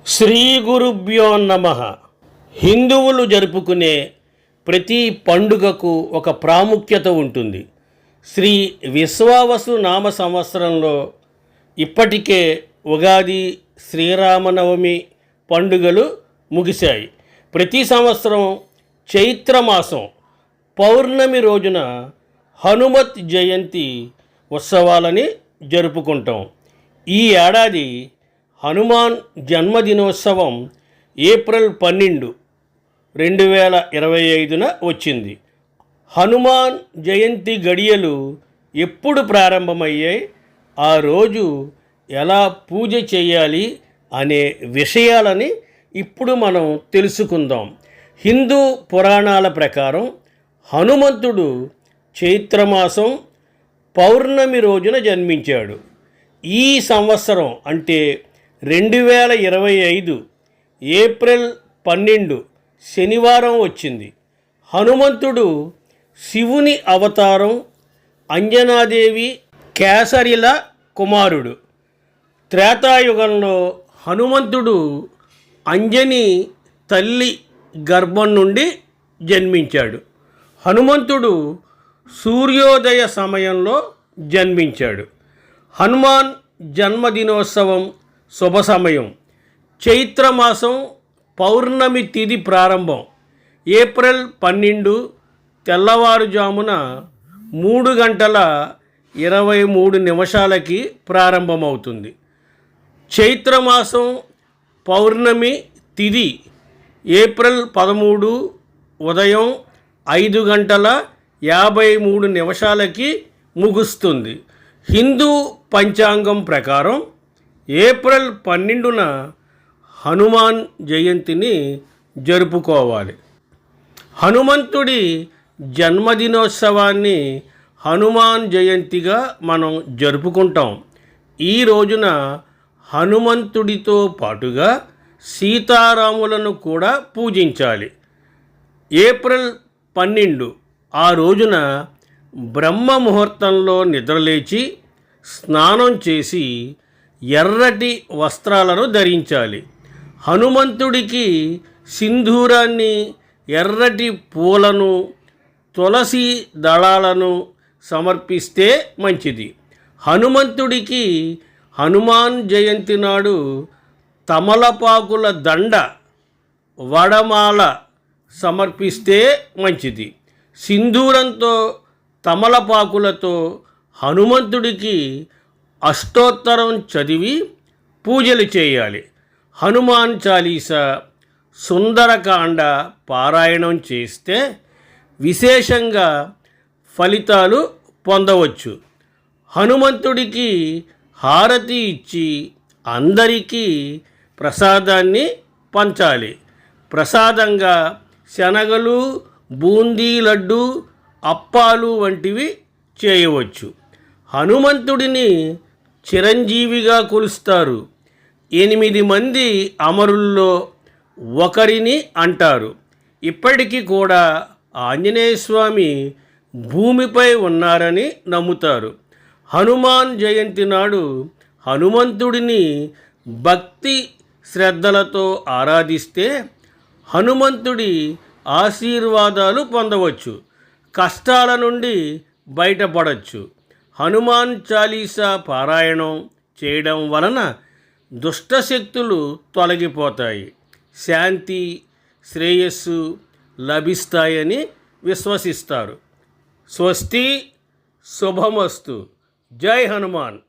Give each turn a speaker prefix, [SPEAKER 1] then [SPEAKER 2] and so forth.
[SPEAKER 1] శ్రీ గురుభ్యో నమః. హిందువులు జరుపుకునే ప్రతి పండుగకు ఒక ప్రాముఖ్యత ఉంటుంది. శ్రీ విశ్వావసు నామ సంవత్సరంలో ఇప్పటికే ఉగాది, శ్రీరామనవమి పండుగలు ముగిశాయి. ప్రతి సంవత్సరం చైత్రమాసం పౌర్ణమి రోజున హనుమత్ జయంతి ఉత్సవాలని జరుపుకుంటాం. ఈ ఏడాది హనుమాన్ జన్మదినోత్సవం ఏప్రిల్ 12, 2025న వచ్చింది. హనుమాన్ జయంతి గడియలు ఎప్పుడు ప్రారంభమయ్యాయి, ఆ రోజు ఎలా పూజ చేయాలి అనే విషయాలని ఇప్పుడు మనం తెలుసుకుందాం. హిందూ పురాణాల ప్రకారం హనుమంతుడు చైత్రమాసం పౌర్ణమి రోజున జన్మించాడు. ఈ సంవత్సరం అంటే 2025 ఏప్రిల్ 12 శనివారం వచ్చింది. హనుమంతుడు శివుని అవతారం, అంజనాదేవి కేసరిల కుమారుడు. త్రేతాయుగంలో హనుమంతుడు అంజని తల్లి గర్భం నుండి జన్మించాడు. హనుమంతుడు సూర్యోదయ సమయంలో జన్మించాడు. హనుమాన్ జన్మదినోత్సవం శుభ సమయం చైత్రమాసం పౌర్ణమి తిథి ప్రారంభం ఏప్రిల్ 12 తెల్లవారుజామున 3:23 ప్రారంభమవుతుంది. చైత్రమాసం పౌర్ణమి తిథి ఏప్రిల్ 13 ఉదయం 5:53 ముగుస్తుంది. హిందూ పంచాంగం ప్రకారం ఏప్రిల్ 12న హనుమాన్ జయంతిని జరుపుకోవాలి. హనుమంతుడి జన్మదినోత్సవాన్ని హనుమాన్ జయంతిగా మనం జరుపుకుంటాం. ఈ రోజున హనుమంతుడితో పాటుగా సీతారాములను కూడా పూజించాలి. ఏప్రిల్ 12 ఆ రోజున బ్రహ్మ ముహూర్తంలో నిద్రలేచి స్నానం చేసి ఎర్రటి వస్త్రాలను ధరించాలి. హనుమంతుడికి సింధూరాన్ని, ఎర్రటి పూలను, తులసి దళాలను సమర్పిస్తే మంచిది. హనుమంతుడికి హనుమాన్ జయంతి నాడు తమలపాకుల దండ, వడమాల సమర్పిస్తే మంచిది. సింధూరంతో, తమలపాకులతో హనుమంతుడికి అష్టోత్తరం చదివి పూజలు చేయాలి. హనుమాన్ చాలీసా, సుందరకాండ పారాయణం చేస్తే విశేషంగా ఫలితాలు పొందవచ్చు. హనుమంతుడికి హారతి ఇచ్చి అందరికీ ప్రసాదాన్ని పంచాలి. ప్రసాదంగా శనగలు, బూందీ లడ్డు, అప్పాలు వంటివి చేయవచ్చు. హనుమంతుడిని చిరంజీవిగా కొలుస్తారు. 8 మంది అమరుల్లో ఒకరిని అంటారు. ఇప్పటికీ కూడా ఆంజనేయస్వామి భూమిపై ఉన్నారని నమ్ముతారు. హనుమాన్ జయంతి నాడు హనుమంతుడిని భక్తి శ్రద్ధలతో ఆరాధిస్తే హనుమంతుడి ఆశీర్వాదాలు పొందవచ్చు, కష్టాల నుండి బయటపడవచ్చు. హనుమాన్ చాలీసా పారాయణం చేయడం వలన దుష్టశక్తులు తొలగిపోతాయి, శాంతి, శ్రేయస్సు లభిస్తాయని విశ్వసిస్తారు. స్వస్తి, శుభమస్తు. జై హనుమాన్.